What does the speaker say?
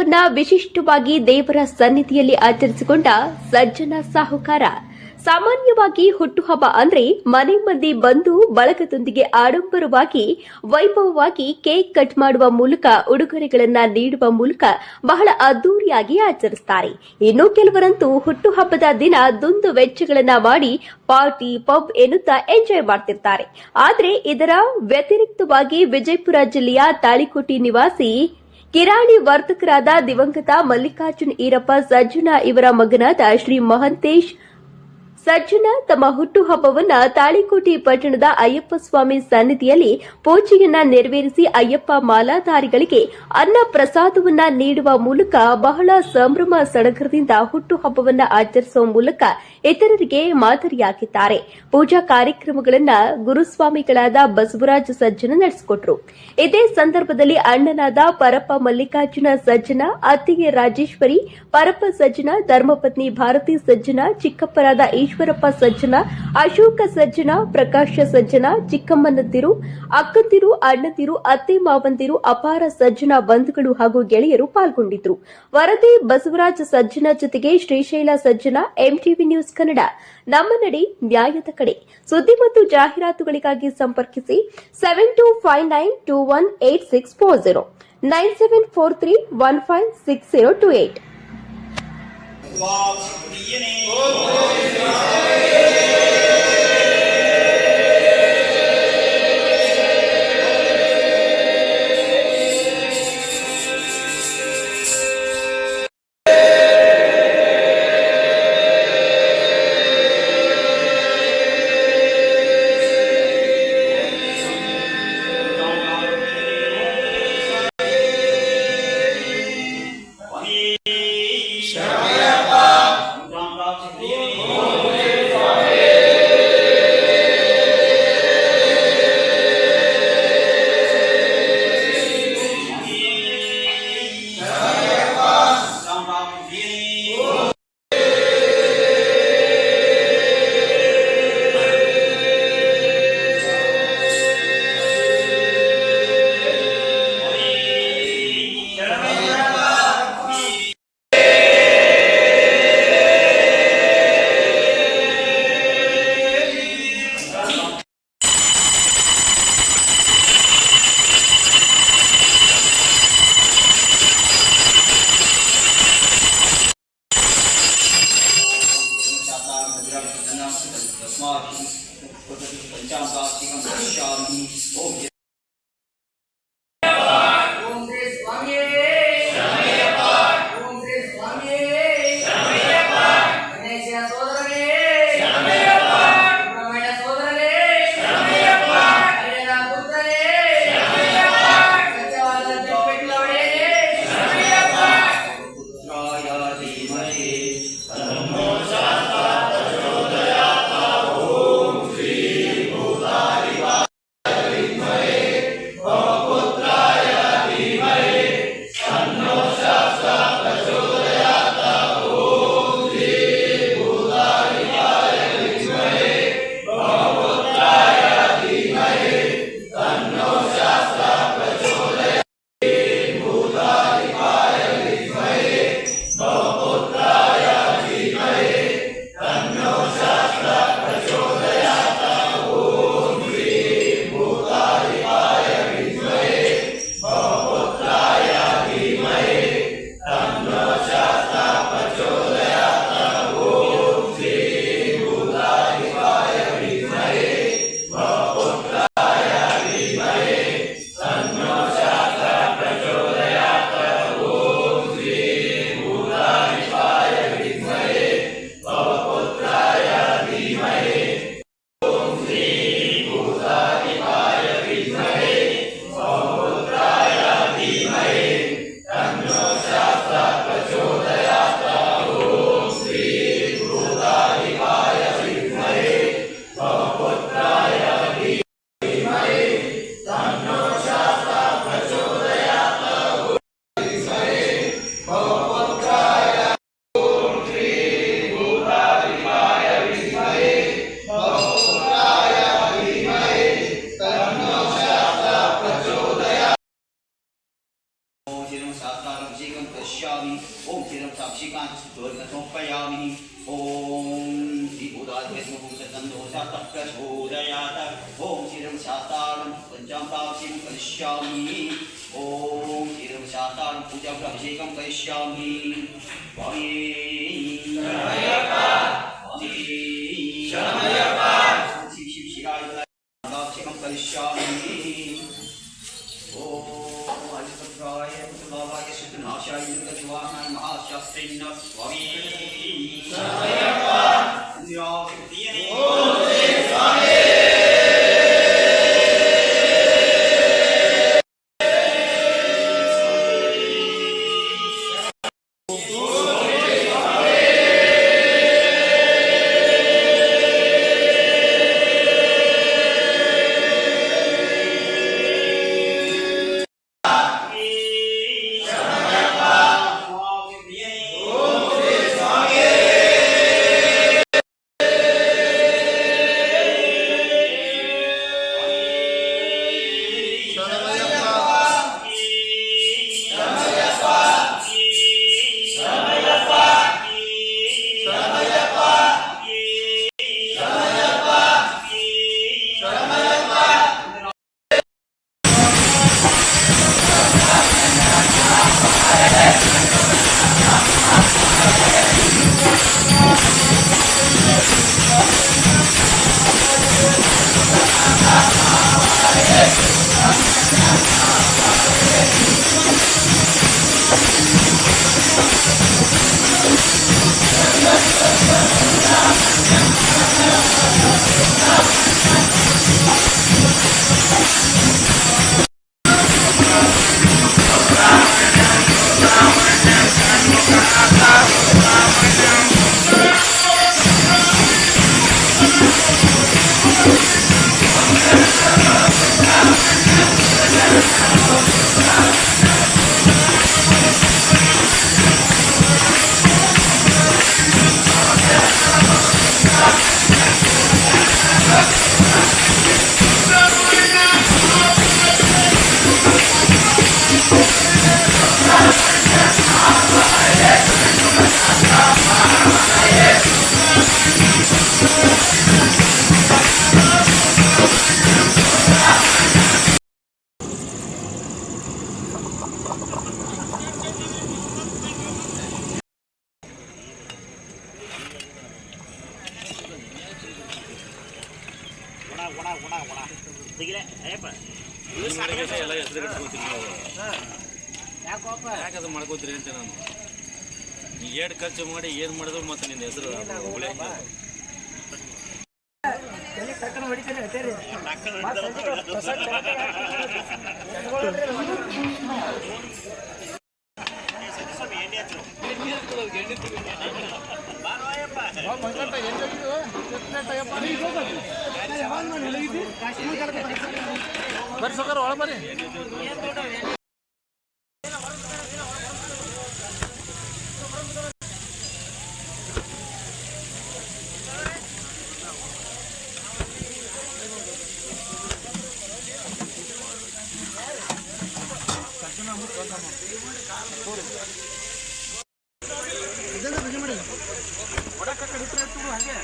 ಹುಟ್ಟುಹಬ್ಬವನ್ನ ವಿಶಿಷ್ಟವಾಗಿ ದೇವರ ಸನ್ನಿಧಿಯಲ್ಲಿ ಆಚರಿಸಿಕೊಂಡ ಸಜ್ಜನ ಸಾಹುಕಾರ. ಸಾಮಾನ್ಯವಾಗಿ ಹುಟ್ಟುಹಬ್ಬ ಅಂದ್ರೆ ಮನೆ ಮಂದಿ ಬಂದು ಬಳಗದೊಂದಿಗೆ ಆಡಂಬರವಾಗಿ ವೈಭವವಾಗಿ ಕೇಕ್ ಕಟ್ ಮಾಡುವ ಮೂಲಕ ಉಡುಗೊರೆಗಳನ್ನ ನೀಡುವ ಮೂಲಕ ಬಹಳ ಅದ್ದೂರಿಯಾಗಿ ಆಚರಿಸುತ್ತಾರೆ. ಇನ್ನು ಕೆಲವರಂತೂ ಹುಟ್ಟುಹಬ್ಬದ ದಿನ ದುಂದು ವೆಚ್ಚಗಳನ್ನ ಮಾಡಿ ಪಾರ್ಟಿ ಪಬ್ ಎನ್ನುತ್ತಾ ಎಂಜಾಯ್ ಮಾಡ್ತಿರ್ತಾರೆ. ಆದ್ರೆ ಇದರ ವ್ಯತಿರಿಕ್ತವಾಗಿ ವಿಜಯಪುರ ಜಿಲ್ಲೆಯ ತಾಳಿಕೋಟೆ ನಿವಾಸಿ ಕಿರಾಣಿ ವರ್ತಕರಾದ ದಿವಂಗತ ಮಲ್ಲಿಕಾರ್ಜುನ್ ಈರಪ್ಪ ಸಜ್ಜನ ಇವರ ಮಗನಾದ ಶ್ರೀ ಮಹಂತೇಶ್ ಸಜ್ಜನ ತಮ್ಮ ಹುಟ್ಟುಹಬ್ಬವನ್ನ ತಾಳಿಕೋಟೆ ಪಟ್ಟಣದ ಅಯ್ಯಪ್ಪ ಸ್ವಾಮಿ ಸನ್ನಿಧಿಯಲ್ಲಿ ಪೂಜೆಯನ್ನ ನೆರವೇರಿಸಿ ಅಯ್ಯಪ್ಪ ಮಾಲಾಧಾರಿಗಳಿಗೆ ಅನ್ನ ಪ್ರಸಾದವನ್ನ ನೀಡುವ ಮೂಲಕ ಬಹಳ ಸಂಭ್ರಮ ಸಡಗರದಿಂದ ಹುಟ್ಟುಹಬ್ಬವನ್ನ ಆಚರಿಸುವ ಮೂಲಕ ಇತರರಿಗೆ ಮಾದರಿಯಾಗಿದ್ದಾರೆ. ಪೂಜಾ ಕಾರ್ಯಕ್ರಮಗಳನ್ನ ಗುರುಸ್ವಾಮಿಗಳಾದ ಬಸವರಾಜ ಸಜ್ಜನ ನಡೆಸಿಕೊಟ್ರು. ಇದೇ ಸಂದರ್ಭದಲ್ಲಿ ಅಣ್ಣನಾದ ಪರಪ್ಪ ಮಲ್ಲಿಕಾರ್ಜುನ ಸಜ್ಜನ, ಅತ್ತಿಗೆ ರಾಜೇಶ್ವರಿ, ಪರಪ್ಪ ಸಜ್ಜನ, ಧರ್ಮಪತ್ನಿ ಭಾರತಿ ಸಜ್ಜನ, ಚಿಕ್ಕಪ್ಪರಾದ ಈಶ್ವರಪ್ಪ ಸಜ್ಜನ, ಅಶೋಕ ಸಜ್ಜನ, ಪ್ರಕಾಶ ಸಜ್ಜನ, ಚಿಕ್ಕಮ್ಮನದಿರು, ಅಕ್ಕಂದಿರು, ಅಣ್ಣದಿರು, ಅತ್ತೆ ಮಾವಂದಿರು, ಅಪಾರ ಸಜ್ಜನ ಬಂಧುಗಳು ಹಾಗೂ ಗೆಳೆಯರು ಪಾಲ್ಗೊಂಡಿದ್ರು. ವರದಿ ಬಸವರಾಜ ಸಜ್ಜನ ಜೊತೆಗೆ ಶ್ರೀಶೈಲ ಸಜ್ಜನ, ಎಂಟಿವಿ ನ್ಯೂಸ್ ಕನ್ನಡ. ನಮ್ಮ ನಡೆ ನ್ಯಾಯದ ಕಡೆ. ಸುದ್ದಿ ಮತ್ತು ಜಾಹೀರಾತುಗಳಿಗಾಗಿ ಸಂಪರ್ಕಿಸಿ 7259218640 9743156028. ओम श्रीरम साक्षिकांत समर्पयामि ओम श्री भूताद्वैतभूतसन्दोषात्प्रचोदयात् ओम श्रीरम शास्तारं पंचामृताभिषेकं करिष्यामि ओम श्रीरम शास्तारं पूजाभिषेकं करिष्यामि स्वामी शिव शिव शिवाय अभिषेकं करिष्यामि Hariputraय Putravaय Sutanaşay Nirgacvanaय Mahashyastrinh Swami Samayapa Nyāsutiyani ಯಾಕದು ಮಾಡ್ಕೋತೀರಿ ಅಂತ ನಾನು ಏಡ್ ಖರ್ಚು ಮಾಡಿ ಏನು ಮಾಡಿದ್ರು ಮತ್ತೆ ನಿನ್ನ ಹೆಸರು ಒಳ್ಳೆ ಬರ್ರಿ ಸೊಕರ್ ಒಳ ಬರ್ರಿ ಹಾಗೆ